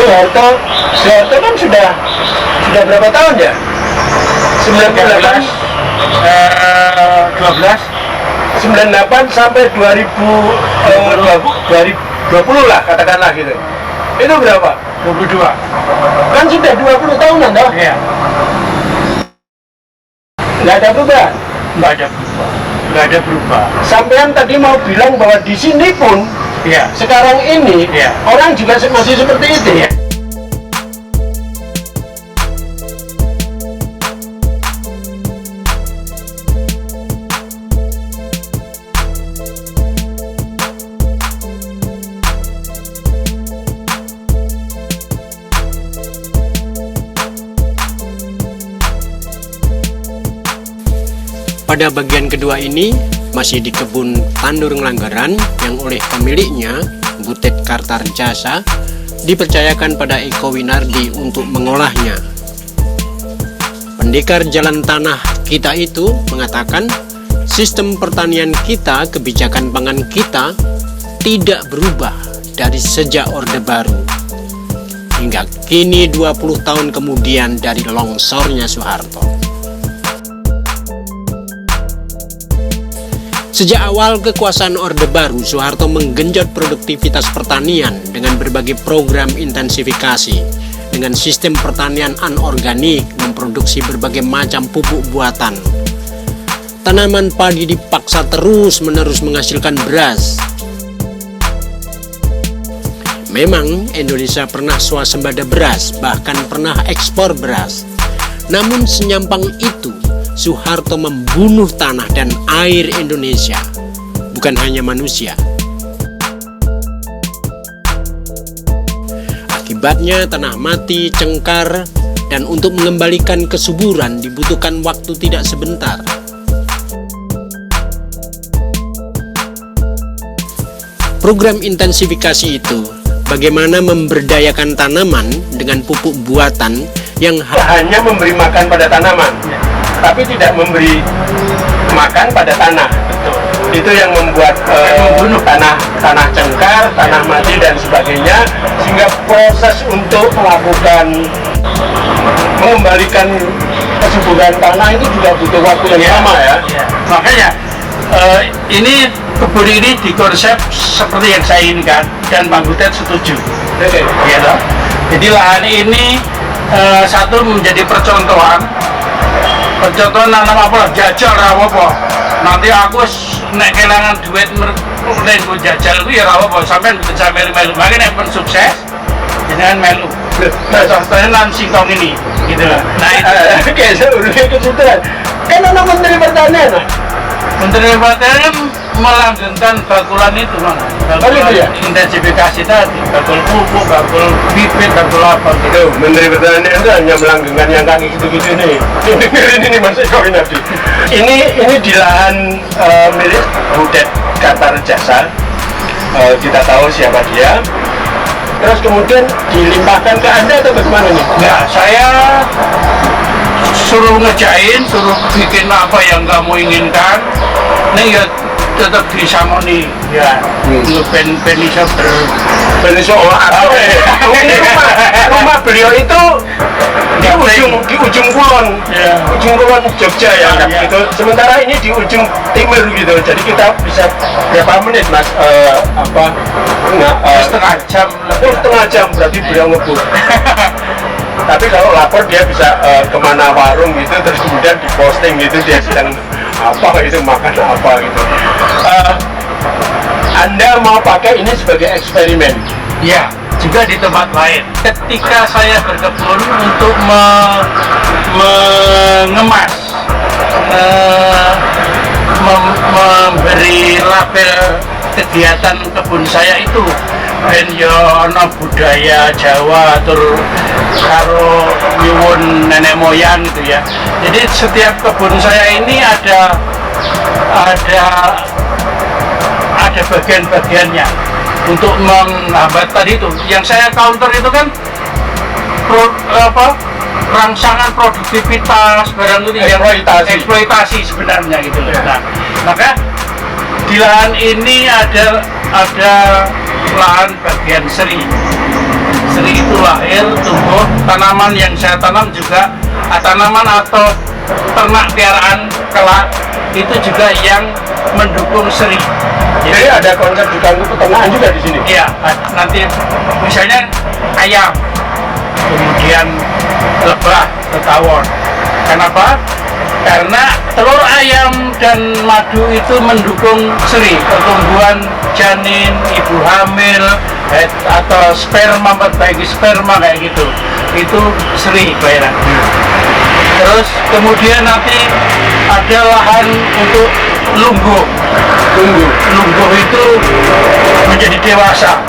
Soeharto kan sudah berapa tahun ya? 98 sampai 2020 lah katakanlah gitu. Itu berapa? 22. Kan sudah 20 tahunan toh? Iya. Nggak ada perubahan? Nggak ada berubah. Sampean tadi mau bilang bahwa di sini pun Iya. sekarang ini Iya. orang juga masih seperti itu. Iya. Pada bagian kedua ini masih di kebun Tandur Ngelanggaran yang oleh pemiliknya, Butet Kartarjasa, dipercayakan pada Eko Winardi untuk mengolahnya. Pendekar jalan tanah kita itu mengatakan sistem pertanian kita, kebijakan pangan kita tidak berubah dari sejak Orde Baru hingga kini 20 tahun kemudian dari longsornya Soeharto. Sejak awal kekuasaan Orde Baru, Soeharto menggenjot produktivitas pertanian dengan berbagai program intensifikasi. Dengan sistem pertanian anorganik, memproduksi berbagai macam pupuk buatan. Tanaman padi dipaksa terus-menerus menghasilkan beras. Memang Indonesia pernah swasembada beras, bahkan pernah ekspor beras. Namun senyampang itu, Soeharto membunuh tanah dan air Indonesia, bukan hanya manusia. Akibatnya tanah mati, cengkar, dan untuk mengembalikan kesuburan dibutuhkan waktu tidak sebentar. Program intensifikasi itu bagaimana memberdayakan tanaman dengan pupuk buatan yang Hanya memberi makan pada tanaman, tapi tidak memberi makan pada tanah. Betul. Itu yang membuat membunuh tanah cengkar, tanah mati dan sebagainya, sehingga proses untuk melakukan mengembalikan kesuburan tanah itu juga butuh waktu yang lama ya. Ya. Makanya ini kebun ini dikonsep seperti yang saya inginkan dan Bang Butet setuju. Oke. Ya toh? Jadi lahan ini satu menjadi percontohan nanam apa jajal apa nanti aku nek kelangan duit nek jajal itu ya apa sampean bisa melu makanya nek pun sukses jangan melu contohnya lan singkong ini gitu lah. Nah itu Oke, saya udah ikut situ kan anak Menteri Pertanian. Menteri Pertanian melanggengkan bakulan itu mana bakulan itu ya? intensifikasi tadi bakul pupuk, bakul bibit, bakul apa gitu. Menteri Pertanian itu hanya melanggengkan yang kaki gitu-gitu nih. Ini Mas Eko Winardi. Ini di lahan milik Butet Kartarjasa. Kita tahu siapa dia. Terus kemudian dilimpahkan ke Anda atau bagaimana nih? Nah, saya suruh ngejain, suruh bikin apa yang kamu inginkan. Nih ya tetap disangoni ya. Ben bisa Benisok ini rumah beliau itu di ujung kulon, ujung kulon Jogja ya, gitu. Sementara ini di ujung timur gitu. Jadi kita bisa berapa menit Mas? setengah jam lebih. Setengah jam berarti beliau ngebut. Tapi kalau lapor dia bisa kemana warung gitu, terus kemudian diposting gitu dia sedang apa itu makan apa gitu. Anda mau pakai ini sebagai eksperimen? Ya, juga di tempat lain. Ketika saya berkebun untuk mengemas, memberi label kegiatan kebun saya itu ben yo ana budaya Jawa tur karo nyuwun nenek moyang gitu ya. Jadi setiap kebun saya ini ada bagian-bagiannya untuk menghambat tadi itu. Yang saya counter itu kan rangsangan produktivitas barang itu yang eksploitasi sebenarnya gitu loh. Nah, maka di lahan ini ada lahan bagian seri Sri itu lahir, tumbuh, tanaman yang saya tanam juga tanaman atau ternak piaraan kelak itu juga yang mendukung Sri. Jadi ada konsep juga untuk peternakan juga di sini. Iya, nanti misalnya ayam, kemudian lebah, tetawon. Kenapa? Karena telur ayam dan madu itu mendukung Sri, pertumbuhan janin, ibu hamil, atau sperma, memperbaiki sperma kayak gitu. Itu Sri bayaran. Terus kemudian nanti ada lahan untuk lungguh. Lungguh itu menjadi dewasa.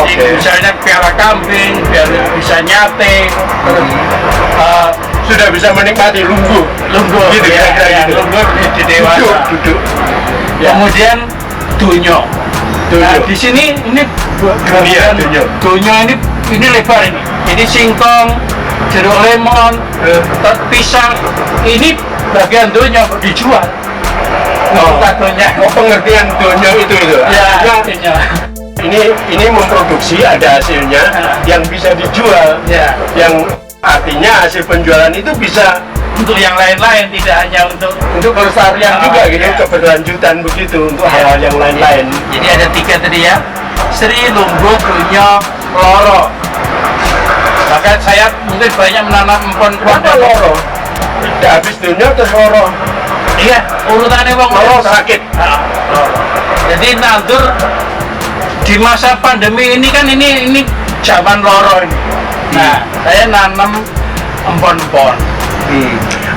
Jadi misalnya piara kambing, biar bisa nyate, terus sudah bisa menikmati lungguh gitu ya, gitu. lungguh menjadi dewasa. Duduk. Ya. Kemudian dunyo. Nah, di sini ini dunyo ini lebar ini. Ini singkong, jeruk lemon, pisang. Ini bagian dunyo dijual. Pengertian dunyo itu. Ya, ini memproduksi, ada hasilnya yang bisa dijual. Ya. Yang artinya hasil penjualan itu bisa untuk yang lain-lain, tidak hanya untuk pelestarian juga gitu, ya. keberlanjutan begitu untuk hal-hal yang lain-lain. Jadi ada 3 tadi ya, Sri, lungguh, dunyo, loro. Maka saya mungkin banyak menanam empon-empon. Kenapa loro? Tidak habis dunyo terus loro. Iya, urutannya wong Loro sakit. Loro. Jadi nandur di masa pandemi ini kan ini zaman loro ini. Nah, saya nanam empon-empon.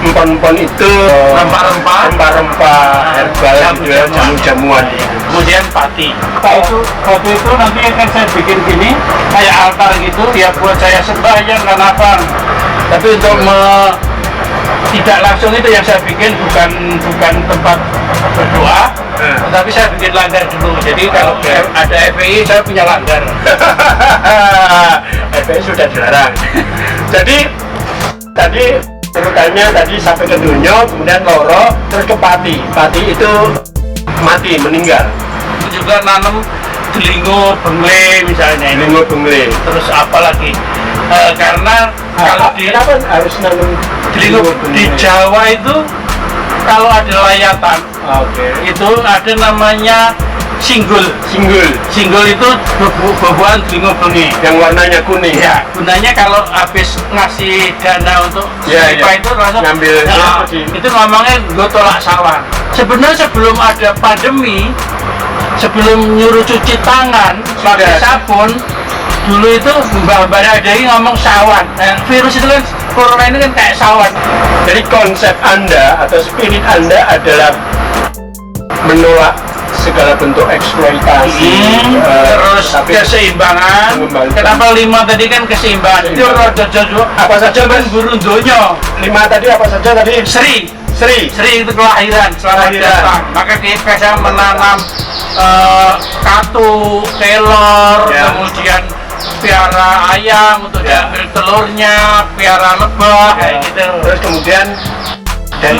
Empon-empon itu rempah-rempah herbal gitu ya, jamu-jamuan. Kemudian pati. Pati itu nanti akan saya bikin gini, kayak altar gitu, ya buat saya sembahyang dan apa. Tapi untuk tidak langsung itu yang saya bikin bukan tempat berdoa, tetapi saya bikin langgar dulu. Jadi kalau ada FPI saya punya langgar. FPI sudah dilarang. Jadi tadi urutannya tadi sampai ke dunyo, kemudian loro, terus ke pati. Pati itu mati, meninggal. Juga nanam delingo, bengle misalnya. Delingo, bengle. Terus apa lagi? Karena kalau kenapa harus nanam delingo di Jawa itu kalau ada layatan, itu ada namanya singgul itu buah-buahan delingo bengi yang warnanya kuning. Ya, gunanya kalau habis ngasih dana untuk itu langsung ngambil itu ngomongnya gue tolak sawan. Sebenarnya sebelum ada pandemi, sebelum nyuruh cuci tangan pakai sabun, dulu itu mbak-mbak ada yang ngomong sawan. Nah, virus itu kan, corona ini kan kayak sawan. Jadi konsep Anda atau spirit Anda adalah menolak segala bentuk eksploitasi, terus keseimbangan. Kenapa 5 tadi kan keseimbangan? Itu apa saja kan burung donyo. 5 tadi apa saja tadi? Sri itu kelahiran, selamat datang. Maka saya menanam katu, kelor, kemudian piara ayam untuk diambil telurnya, piara lebah, kayak gitu. Terus kemudian dari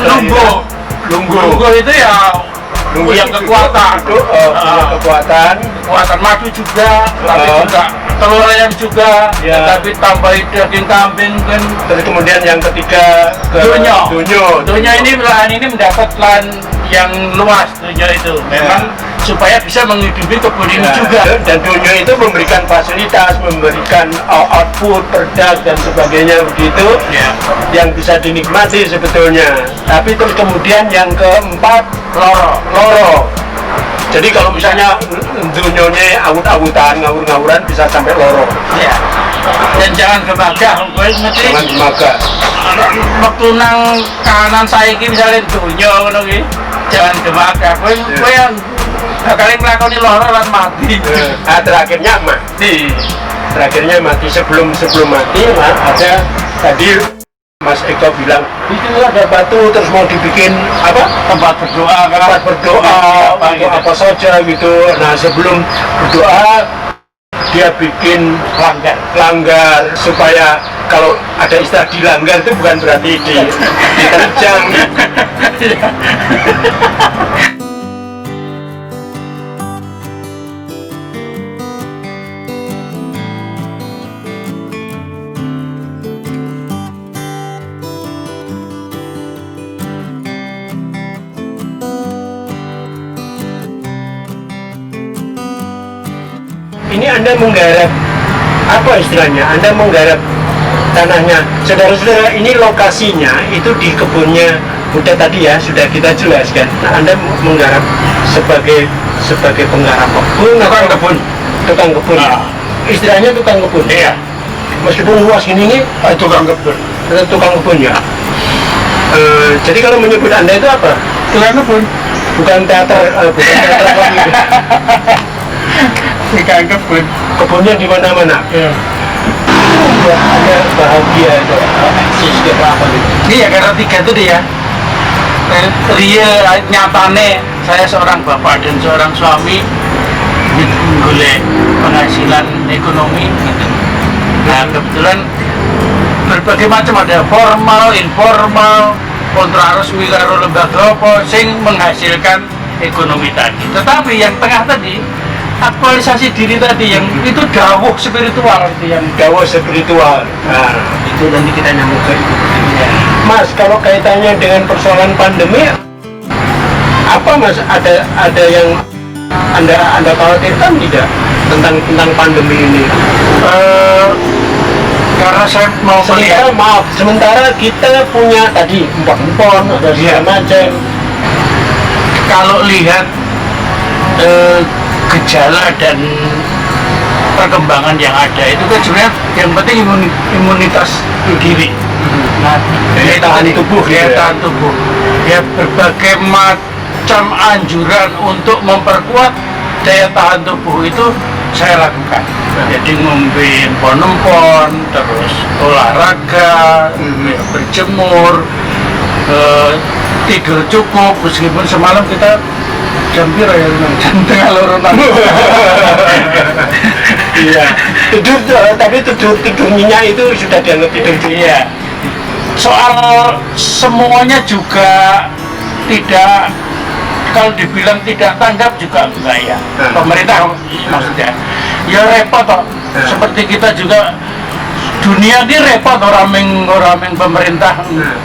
lungguh itu ya yang kekuatan, kekuatan madu juga, tapi juga telur ayam juga, tapi tambahin daging kambing kan. Terus kemudian yang ketiga Dunyo ini lahan ini mendapat lahan yang luas. Dunyo itu memang supaya bisa menghidupi kebun ini juga. Dan dunyo itu memberikan fasilitas, memberikan output, produk dan sebagainya begitu, yang bisa dinikmati sebetulnya. Tapi terus kemudian yang keempat loro. Jadi kalau misalnya dunyonya awut-awutan, ngawur-ngawuran bisa sampai loro. Iya. Dan jangan gemagah, jangan gemagah. Waktu nang kanan saya ini misalnya dunyo ngono iki, jangan gemagah. Kowe yang bakal nglakoni loro lan mati. Terakhirnya mati. Sebelum mati ada tadi Mas Eko bilang itu ada batu terus mau dibikin tempat berdoa apa saja gitu. Nah sebelum berdoa dia bikin langgar supaya kalau ada istilah dilanggar itu bukan berarti diterjang. Anda menggarap apa istilahnya? Anda menggarap tanahnya. Saudara-saudara, ini lokasinya itu di kebunnya Butet tadi ya, sudah kita jelaskan. Nah, Anda menggarap sebagai penggarap kebun, tukang kebun. Nah. Istilahnya tukang kebun. Iya. Meskipun luas ini Tukang kebun. tukang kebun ya. Jadi kalau menyebut Anda itu apa? Tukang kebun. Bukan teater apa gitu. Tukang kebun. Kebunnya di mana-mana. Iya. Buat Anda bahagia itu eksis ke apa gitu. Iya, karena tiga itu dia. Real nyatane saya seorang bapak dan seorang suami menggolek penghasilan ekonomi. Nah, kebetulan berbagai macam, ada formal, informal, kontrak resmi karo lembaga apa sing menghasilkan ekonomi tadi. Tetapi yang tengah tadi, aktualisasi diri tadi, yang itu dawuh spiritual itu yang Dawuh spiritual. Nah, itu nanti kita nyambung ke itu. Mas, kalau kaitannya dengan persoalan pandemi, apa Mas ada yang Anda khawatirkan tidak tentang pandemi ini? karena saya mau melihat Sementara kita punya tadi empon ada segala macam. kalau lihat gejala dan perkembangan yang ada itu kan sebenarnya yang penting imunitas diri. Nah, Daya tahan tubuh gitu daya ya. tahan tubuh. Ya, berbagai macam anjuran untuk memperkuat daya tahan tubuh itu saya lakukan. Jadi ngombe empon-empon, terus olahraga, berjemur, tidur cukup, meskipun semalam kita jam piro ya, jam tengah loro nang. Iya. Tapi tidur nyenyak itu sudah dianggap tidur juga. Iya. Soal semuanya juga tidak, kalau dibilang tidak tanggap juga enggak ya. Pemerintah maksudnya. Ya repot toh. Seperti kita juga, dunia ini repot orang meng pemerintah,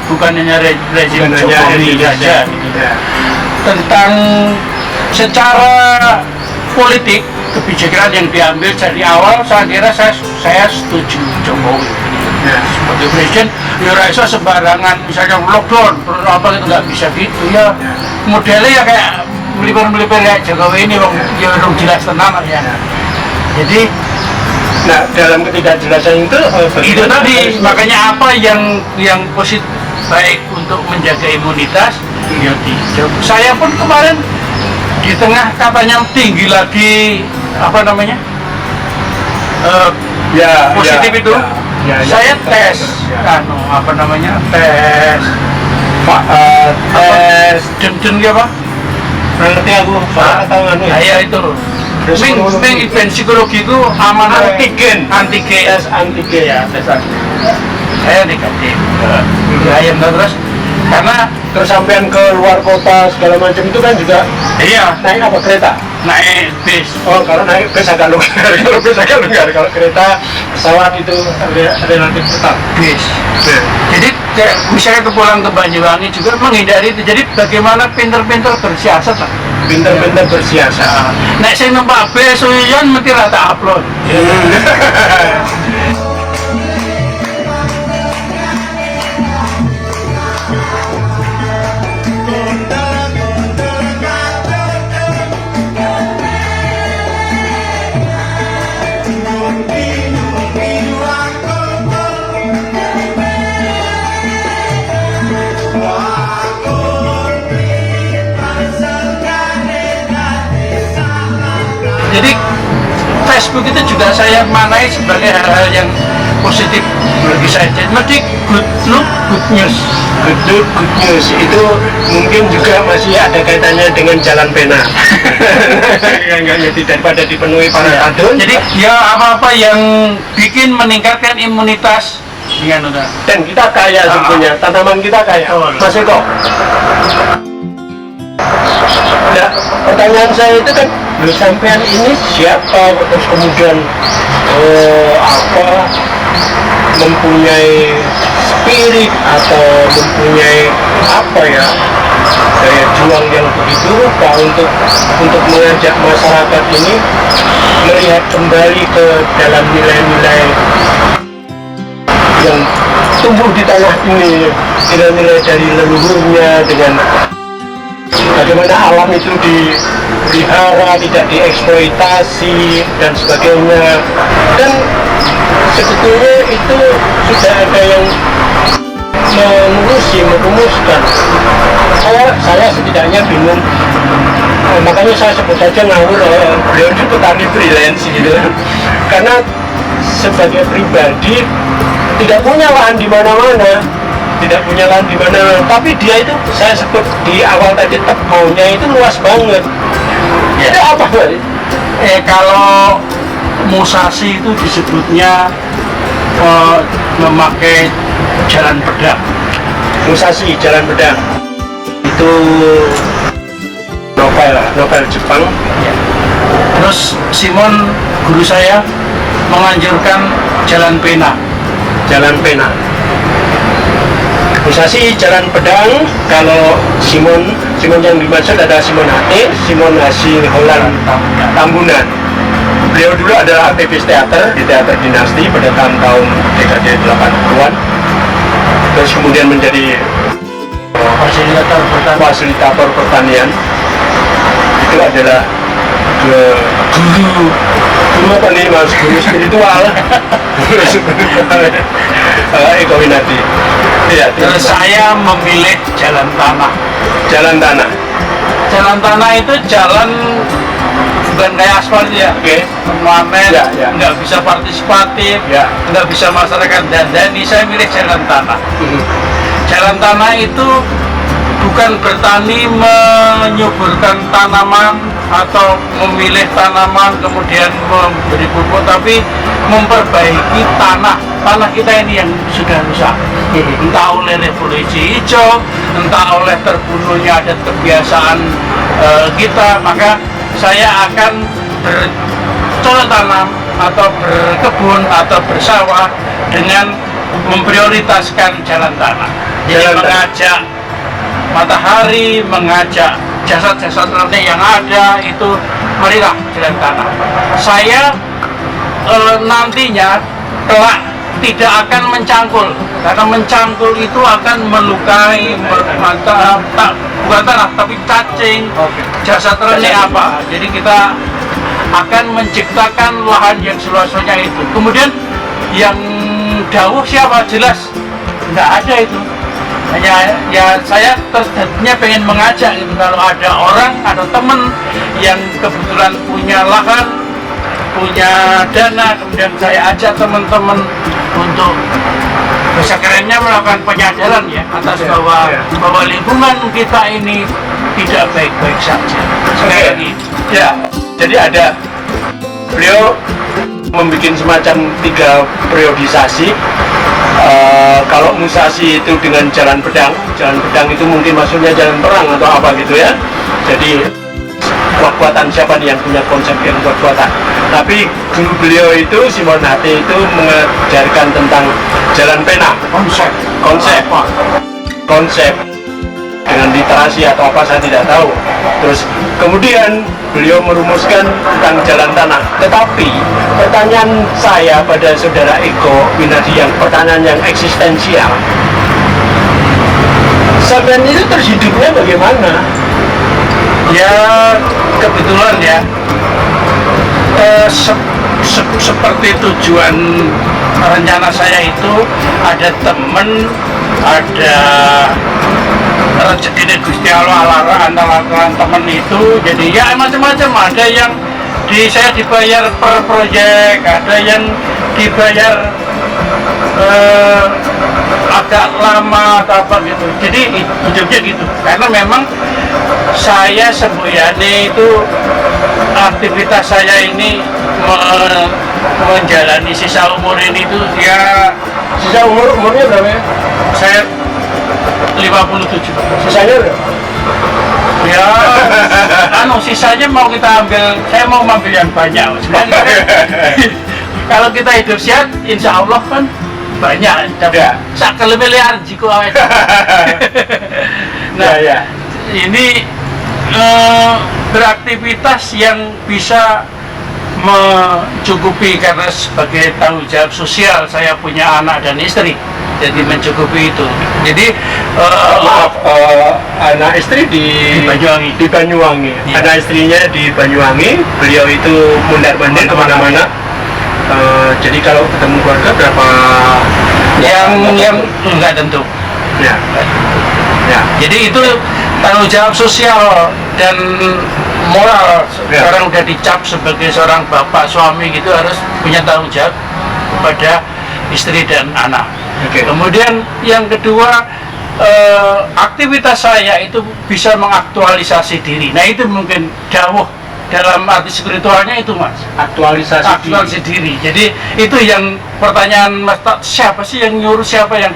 bukan hanya rezim Jokowi saja gitu. Tentang secara politik kebijakan yang diambil dari awal, saya kira saya setuju Jokowi. Sebagai presiden, ya rasa sembarangan, misalnya lockdown, apa itu nggak bisa gitu ya. Modelnya ya kayak melipir kayak Jokowi ini, ya dong jelas tenang ya. Jadi, Nah, dalam ketidakjelasan itu itu tadi, makanya apa yang positif baik untuk menjaga imunitas, ya saya pun kemarin di tengah katanya tinggi lagi apa namanya positif itu, saya tes apa namanya tes den ya apa ngerti aku atau anu ya? saya itu event psikologi itu aman Antigen. tes antigen ya, tes antigen saya negatif ya terus karena Terus sampean ke luar kota segala macam itu kan juga iya naik apa kereta? naik bis. Oh, kalau naik bis agak longgar. Kalau bis agak longgar. Kalau kereta pesawat itu relatif ketat. Bis. Jadi kayak misalnya pulang ke Banyuwangi juga menghindari itu. Jadi bagaimana pinter-pinter bersiasat lah. Pinter-pinter bersiasat. Nek sing numpak bis suwiyan mesti rata upload. Jadi Facebook itu juga saya manai sebagai hal-hal yang positif bagi saya. Jadi good look, good news. Good news itu mungkin juga masih ada kaitannya dengan jalan pena. Yang daripada dipenuhi para kadun. Jadi ya apa-apa yang bikin meningkatkan imunitas Dan kita kaya sebetulnya, tanaman kita kaya. Mas Eko. Nah, pertanyaan saya itu kan, sampean ini siapa? Terus kemudian apa? mempunyai spirit atau mempunyai apa ya, daya juang yang begitu rupa untuk mengajak masyarakat ini melihat kembali ke dalam nilai-nilai yang tumbuh di tanah ini, nilai-nilai dari leluhurnya, dengan bagaimana alam itu dipelihara, tidak dieksploitasi dan sebagainya. Dan sebetulnya itu sudah ada yang merumuskan. Saya setidaknya bingung, makanya saya sebut saja ngawur, beliau itu petani freelance gitu, karena sebagai pribadi tidak punya lahan di mana-mana, tapi dia itu, saya sebut di awal tadi, tebaunya itu luas banget. Itu apa Pak? Kalau Musashi itu disebutnya memakai jalan pedang. Musashi, jalan pedang, itu novel Jepang. Ya. Terus Simon, guru saya, menganjurkan jalan pena. Musashi jalan pedang. Kalau Simon yang dimaksud adalah Simon Holland Tambunan. Beliau dulu adalah aktivis teater di teater dinasti pada tahun dekade 80-an. Terus kemudian menjadi fasilitator pertanian. Itu adalah guru apa nih Mas? Guru spiritual. Eko Winardi. Ya, terus saya memilih jalan tanah. Jalan tanah itu jalan bukan kayak aspal ya, permanen, nggak bisa partisipatif, nggak bisa masyarakat dandani. Saya milih jalan tanah. Jalan tanah itu bukan bertani menyuburkan tanaman atau memilih tanaman kemudian memberi pupuk, tapi memperbaiki tanah kita ini yang sudah rusak, entah oleh revolusi hijau, entah oleh terbunuhnya adat kebiasaan kita. Maka saya akan bercocok tanam atau berkebun atau bersawah dengan memprioritaskan jalan tanah. Jadi mengajak matahari, mengajak jasad-jasad nenek yang ada itu, marilah jalan tanah. Saya nantinya kelak tidak akan mencangkul, karena mencangkul itu akan melukai bukan tanah tapi cacing, jasad nenek apa. Jadi kita akan menciptakan lahan yang seluas-luasnya itu. Kemudian yang dawuh siapa? Jelas nggak ada itu. Hanya ya saya terjadinya pengen mengajak gitu, kalau ada orang, ada teman yang kebetulan punya lahan, punya dana, kemudian saya ajak teman-teman untuk bisa kerennya melakukan penyadaran ya atas bahwa lingkungan kita ini tidak baik-baik saja. Sekali lagi. Ya, jadi ada beliau membuat semacam 3 periodisasi. Kalau Musashi itu dengan jalan pedang itu mungkin maksudnya jalan perang atau apa gitu ya. Jadi kuat-kuatan siapa nih yang punya konsep yang kuat-kuatan. Tapi guru beliau itu Simon Hati itu mengajarkan tentang jalan pena, konsep dengan literasi atau apa saya tidak tahu. Terus kemudian beliau merumuskan tentang jalan tanah. Tetapi pertanyaan saya pada saudara Eko Winardi, yang pertanyaan yang eksistensial, sampean itu terhidupnya bagaimana? Ya kebetulan ya, seperti tujuan rencana saya itu, ada temen, ada rezeki Gusti Allah antara temen itu. Jadi ya macam-macam, ada yang saya dibayar per proyek, ada yang dibayar agak lama atau apa gitu. Jadi hidupnya gitu, karena memang saya sembuyane itu aktivitas saya ini menjalani sisa umur ini itu ya. Sisa umurnya berapa ya? Saya 57. Sisanya berapa? Ya, sisanya mau kita ambil, saya mau ambil yang banyak. Kalau kita hidup sehat, insya Allah kan banyak, tapi Ya. sak kelebelian jiko awet. Nah, Ya. ini beraktivitas yang bisa mencukupi karena sebagai tanggung jawab sosial saya punya anak dan istri, jadi mencukupi itu. Jadi Maaf, anak istri di Banyuwangi. Di Banyuwangi. Iya. Anak istrinya di Banyuwangi. Beliau itu mundar-mandir kemana-mana. Jadi kalau ketemu keluarga berapa? yang enggak tentu. Ya. Ya. Jadi itu tanggung jawab sosial dan moral. Ya. Orang udah dicap sebagai seorang bapak suami gitu harus punya tanggung jawab kepada istri dan anak. Oke. Kemudian yang kedua, aktivitas saya itu bisa mengaktualisasi diri. Nah itu mungkin dawuh dalam arti spiritualnya itu, Mas. Aktualisasi diri. Jadi itu yang pertanyaan Mas, siapa sih yang nyuruh, siapa yang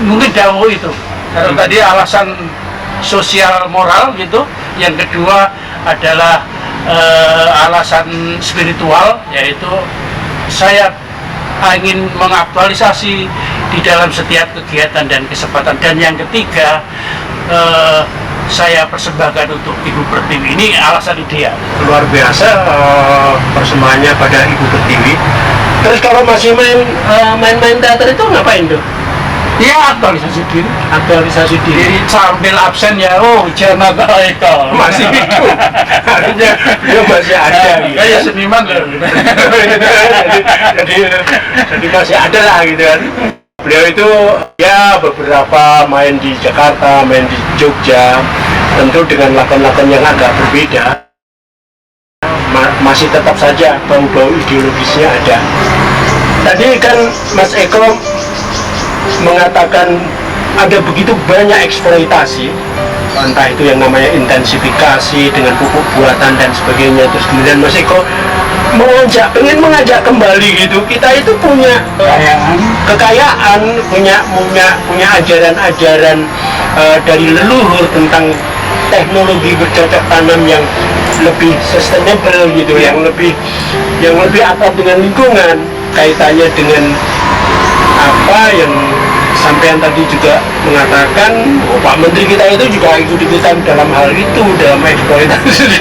mungkin dawuh itu. Kalau tadi alasan sosial moral gitu, yang kedua adalah alasan spiritual, yaitu saya ingin mengaktualisasi di dalam setiap kegiatan dan kesempatan. Dan yang ketiga, saya persembahkan untuk Ibu Pertiwi. Ini alasan ideal. Luar biasa persembahannya pada Ibu Pertiwi. Terus kalau masih main teater itu ngapain tuh? Ya, aktualisasi diri. Aktualisasi diri. Jadi sambil absen ya, oh Janata Eka Masih hidup. Artinya dia masih ada. gitu. kayak seniman loh. jadi masih ada lah gitu kan. Beliau itu ya beberapa main di Jakarta, main di Jogja, tentu dengan lakon-lakon yang agak berbeda. Masih tetap saja bau-bau ideologisnya ada. Tadi kan Mas Eko mengatakan ada begitu banyak eksploitasi, entah itu yang namanya intensifikasi dengan pupuk buatan dan sebagainya. Terus kemudian Mas Eko pengen mengajak kembali gitu, kita itu punya kekayaan, punya ajaran-ajaran dari leluhur tentang teknologi bercocok tanam yang lebih sustainable gitu, yang lebih akrab dengan lingkungan, kaitannya dengan apa yang sampean tadi juga mengatakan, Pak Menteri kita itu juga ikut-ikutan dalam hal itu, dalam eksploitasi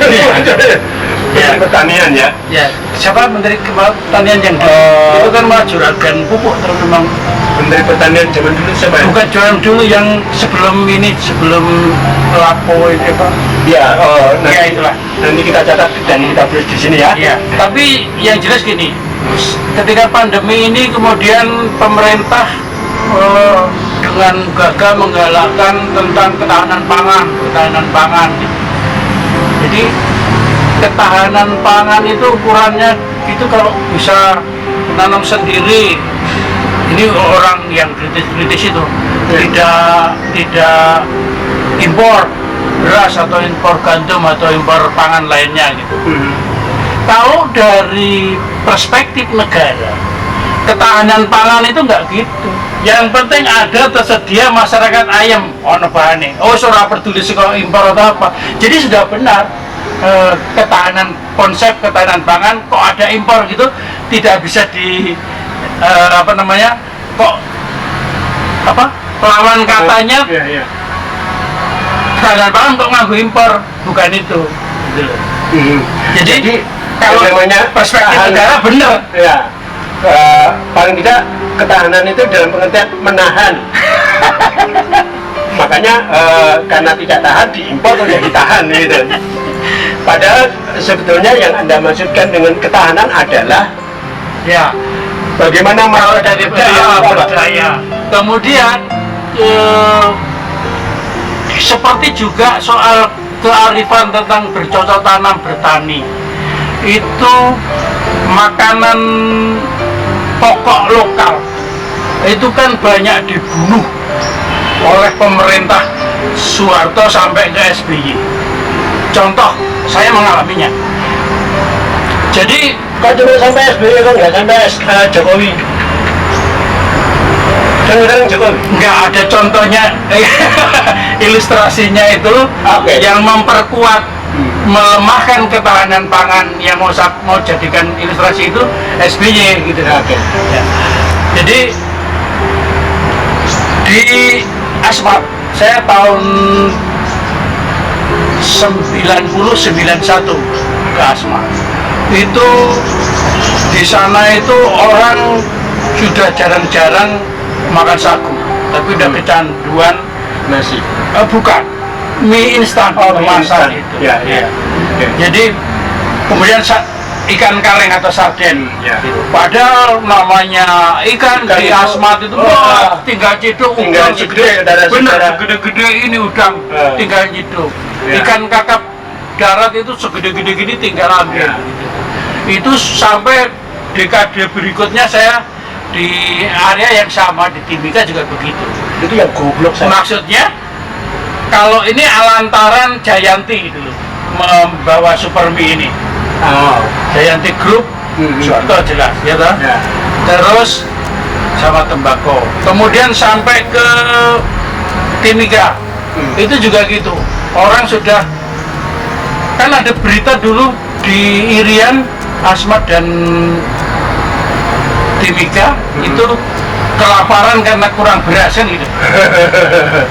Ya. pertanian ya. Ya, siapa Menteri Pertanian yang itu kan malah juragan pupuk terus memang. Menteri Pertanian zaman dulu siapa ya? Bukan jualan dulu, yang sebelum lapo ini apa? Ya, Ya, itulah. nanti kita catat dan kita tulis di sini ya. Iya, tapi yang jelas gini, ketika pandemi ini kemudian pemerintah dengan gagah menggalakkan tentang ketahanan pangan. Jadi ketahanan pangan itu ukurannya itu kalau bisa nanam sendiri, ini orang yang kritis itu tidak impor beras atau impor gandum atau impor pangan lainnya gitu. Kalau dari perspektif negara, ketahanan pangan itu nggak gitu. Yang penting ada tersedia masyarakat ayam, ono bahane. Oh, ora peduli saka impor atau apa. Jadi sudah benar konsep ketahanan pangan kok ada impor gitu tidak bisa lawan katanya. Iya. Ketahanan pangan kok nganggo impor, bukan itu. Gitu loh. Jadi kalau namanya perspektif negara benar. Ya, paling tidak ketahanan itu dalam pengertian menahan. Makanya karena tidak tahan diimpor atau ditahan gitu. Padahal sebetulnya yang Anda maksudkan dengan ketahanan adalah Ya, bagaimana kalau masyarakat dari budaya. Kemudian seperti juga soal kearifan tentang bercocok tanam bertani, itu makanan pokok lokal itu kan banyak dibunuh oleh pemerintah Soeharto sampai ke SBY. Contoh, saya mengalaminya. Jadi kok cuma sampai SBY kok nggak sampai Jokowi? Kan Jokowi nggak ada contohnya. Ilustrasinya itu yang memperkuat, melemahkan ketahanan pangan yang mau jadikan ilustrasi itu SBY gitu. Oke. Ya. Jadi Di Asmat, saya tahun 90-91 ke Asmat. Itu di sana itu orang sudah jarang-jarang makan sagu, tapi udah kecanduan nasi. Bukan, mie instan kemasan instan. itu. Ya, ya. Oke. Jadi kemudian ikan kaleng atau sarden. Ya. Padahal namanya ikan Ikan di itu, Asmat itu tinggal ciduk, tinggal udang ciduk, segede, saudara-saudara. bener gede-gede ini udang, tinggal ciduk. Ya. Ikan kakap darat itu segede-gede gini tinggal ambil. Ya. Itu sampai dekade berikutnya saya di area yang sama di Timika juga begitu. Itu yang goblok saya. Maksudnya kalau ini Alantaran Jayanti gitu loh, membawa Supermi ini. Oh. Jayanti Group, Soeharto jelas, ya toh? Ya. Terus sama tembakau. Kemudian sampai ke Timika, itu juga gitu. Orang sudah, kan ada berita dulu di Irian, Asmat dan Timika itu kelaparan karena kurang beras kan gitu.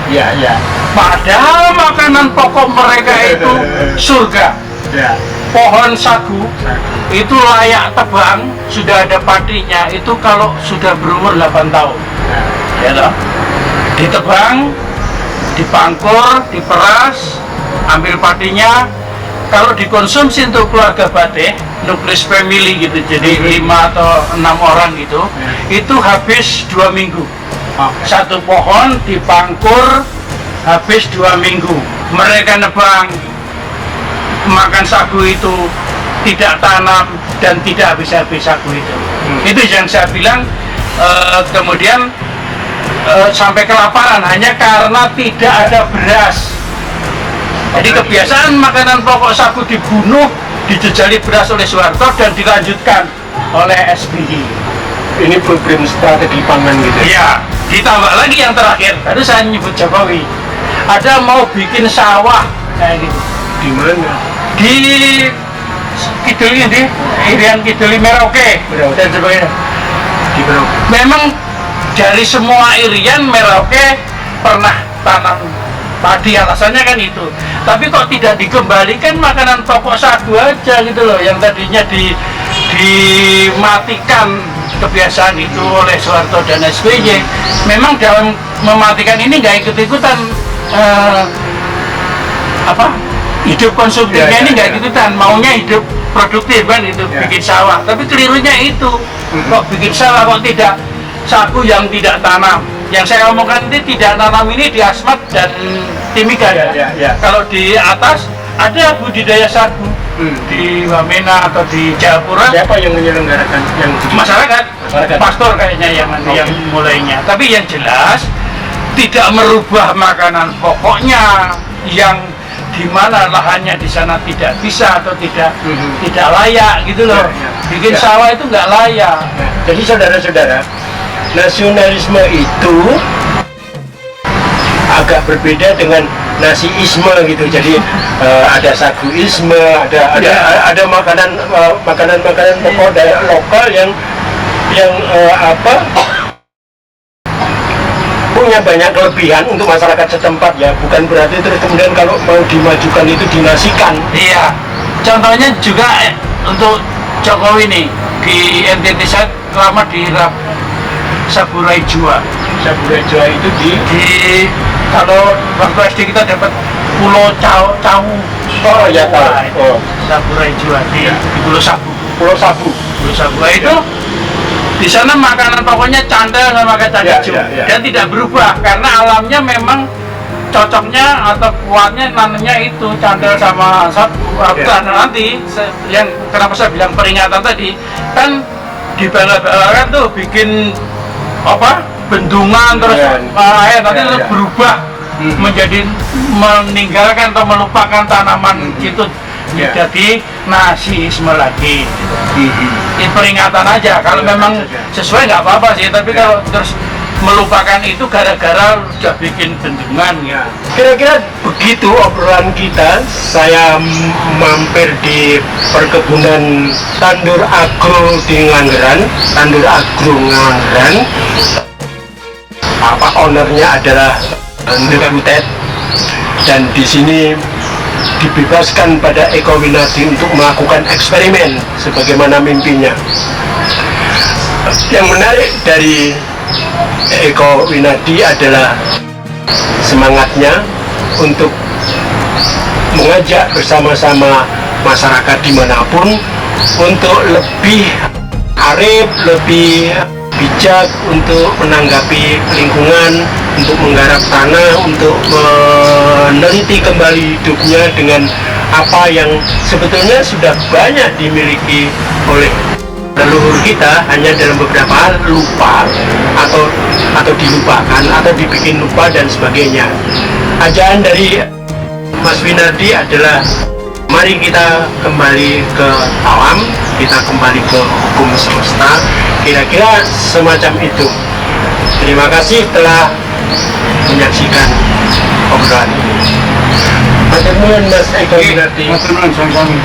Ya, ya. Padahal makanan pokok mereka itu surga. Ya. Pohon sagu itu layak tebang, sudah ada patinya itu kalau sudah berumur 8 tahun. Ya toh? Ditebang, dipangkur, diperas, ambil patinya. Kalau dikonsumsi untuk keluarga batik, nuklis family gitu, jadi 5 atau 6 orang gitu, itu habis 2 minggu. Satu pohon dipangkur habis 2 minggu. Mereka nebang, makan sagu itu tidak tanam dan tidak habis-habis sagu itu. Itu yang saya bilang. Kemudian sampai kelaparan hanya karena tidak ada beras. Jadi kebiasaan makanan pokok sagu dibunuh, dijejali beras oleh Soeharto dan dilanjutkan oleh SBY. Ini blueprint strategi pangan gitu. Iya, ditambah lagi yang terakhir. Tadi saya nyebut Jokowi. Ada mau bikin sawah kayak gitu. Di mana? Di Kidul ini, Irian Kidul Merauke dan sebagainya. Di mana? Memang dari semua Irian Merauke pernah tanam padi, alasannya kan itu. Tapi kok tidak dikembalikan makanan pokok sagu aja gitu loh, yang tadinya dimatikan kebiasaan itu oleh Soeharto dan SBY. Memang dalam mematikan ini nggak ikut-ikutan hidup konsumtifnya ini nggak ikutan, maunya hidup produktif kan itu, bikin sawah. Tapi kelirunya itu, kok bikin sawah kok tidak sagu yang tidak tanam. Yang saya omongkan ini tidak tanam ini di Asmat dan Timika ya. Kalau di atas ada budidaya sagu di Wamena atau di Jayapura. Siapa yang menyelenggarakan? Yang Masyarakat. Pastor kayaknya yang mulainya. Tapi yang jelas tidak merubah makanan pokoknya yang di mana lahannya di sana tidak bisa atau tidak layak gitu loh. Bikin sawah itu nggak layak. Jadi saudara-saudara, nasionalisme itu agak berbeda dengan nasiisme gitu. Jadi ada saguisme, ada makanan pokok daerah lokal yang punya banyak kelebihan untuk masyarakat setempat ya. Bukan berarti terus kemudian kalau mau dimajukan itu dinasikan. Iya. Contohnya juga untuk Jokowi nih di NTT saya lama di Saburai Jua. Saburai Jua itu di kalau waktu SD kita dapat Pulau Cawu. Oh ya tahu. Saburai Jua di Pulau Sabu. Pulau Sabu. Nah, itu di sana makanan pokoknya candel sama kacang hijau dan tidak berubah karena alamnya memang cocoknya atau kuatnya nanamnya itu candel sama sabu. Karena nanti yang kenapa saya bilang peringatan tadi kan dibela-belakan tuh bikin bendungan terus nanti terus berubah menjadi meninggalkan atau melupakan tanaman itu jadi nasiisme lagi. Ini peringatan aja. Kalau memang sesuai nggak apa-apa sih, tapi kalau terus melupakan itu gara-gara udah bikin bendungan ya. Kira-kira begitu obrolan kita. Saya mampir di perkebunan Tandur Agro di Nganggeran, Tandur Agro Nganggeran. ownernya adalah Butet, dan di sini dibebaskan pada Eko Winardi untuk melakukan eksperimen sebagaimana mimpinya. Yang menarik dari Eko Winardi adalah semangatnya untuk mengajak bersama-sama masyarakat dimanapun untuk lebih arif, lebih bijak untuk menanggapi lingkungan, untuk menggarap tanah, untuk meneliti kembali hidupnya dengan apa yang sebetulnya sudah banyak dimiliki oleh leluhur kita, hanya dalam beberapa hal lupa atau dilupakan atau dibikin lupa dan sebagainya. Ajaran dari Mas Winardi adalah mari kita kembali ke alam, kita kembali ke hukum semesta, kira-kira semacam itu. Terima kasih telah menyaksikan obrolan ini. Matur nuwun Mas Eko Winardi. Matur nuwun, sami-sami.